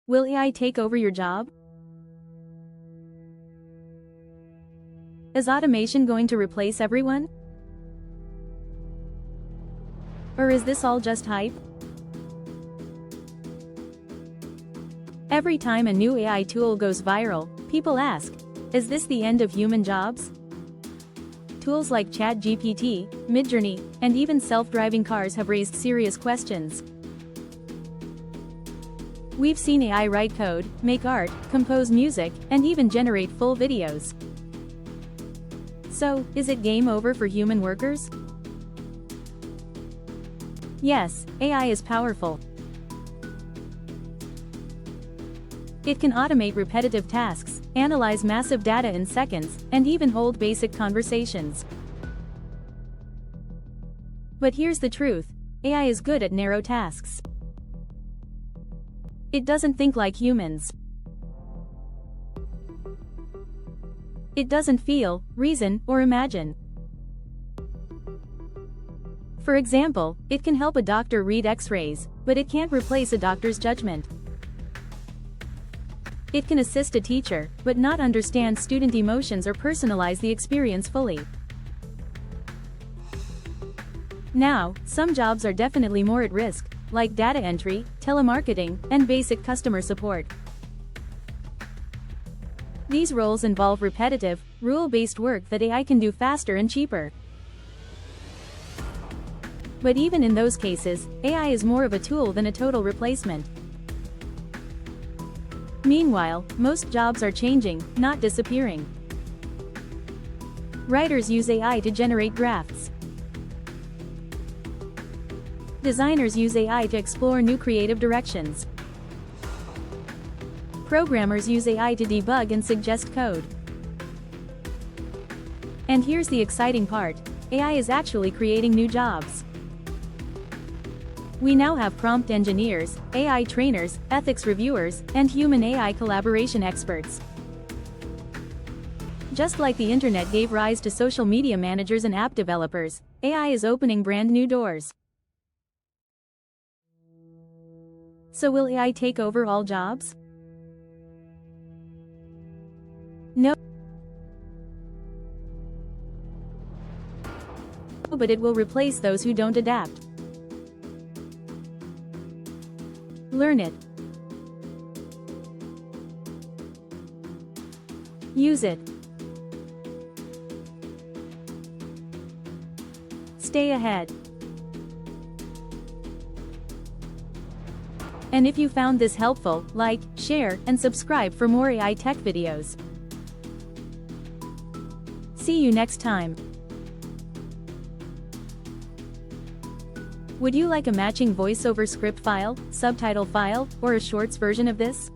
Will AI take over your job? Is automation going to replace everyone? Or is this all just hype? Every time a new AI tool goes viral, people ask, is this the end of human jobs? Tools like ChatGPT, Midjourney, and even self-driving cars have raised serious questions. We've seen AI write code, make art, compose music, and even generate full videos. So, is it game over for human workers? Yes, AI is powerful. It can automate repetitive tasks, analyze massive data in seconds, and even hold basic conversations. But here's the truth: AI is good at narrow tasks. It doesn't think like humans. It doesn't feel, reason, or imagine. For example, it can help a doctor read X-rays, but it can't replace a doctor's judgment. It can assist a teacher, but not understand student emotions or personalize the experience fully. Now, some jobs are definitely more at risk, like data entry, telemarketing, and basic customer support. These roles involve repetitive, rule-based work that AI can do faster and cheaper. But even in those cases, AI is more of a tool than a total replacement. Meanwhile, most jobs are changing, not disappearing. Writers use AI to generate drafts. Designers use AI to explore new creative directions. Programmers use AI to debug and suggest code. And here's the exciting part: AI is actually creating new jobs. We now have prompt engineers, AI trainers, ethics reviewers, and human-AI collaboration experts. Just like the internet gave rise to social media managers and app developers, AI is opening brand new doors. So will AI take over all jobs? No, but it will replace those who don't adapt. Learn it. Use it. Stay ahead. And if you found this helpful, like, share, and subscribe for more AI tech videos. See you next time. Would you like a matching voiceover script file, subtitle file, or a shorts version of this?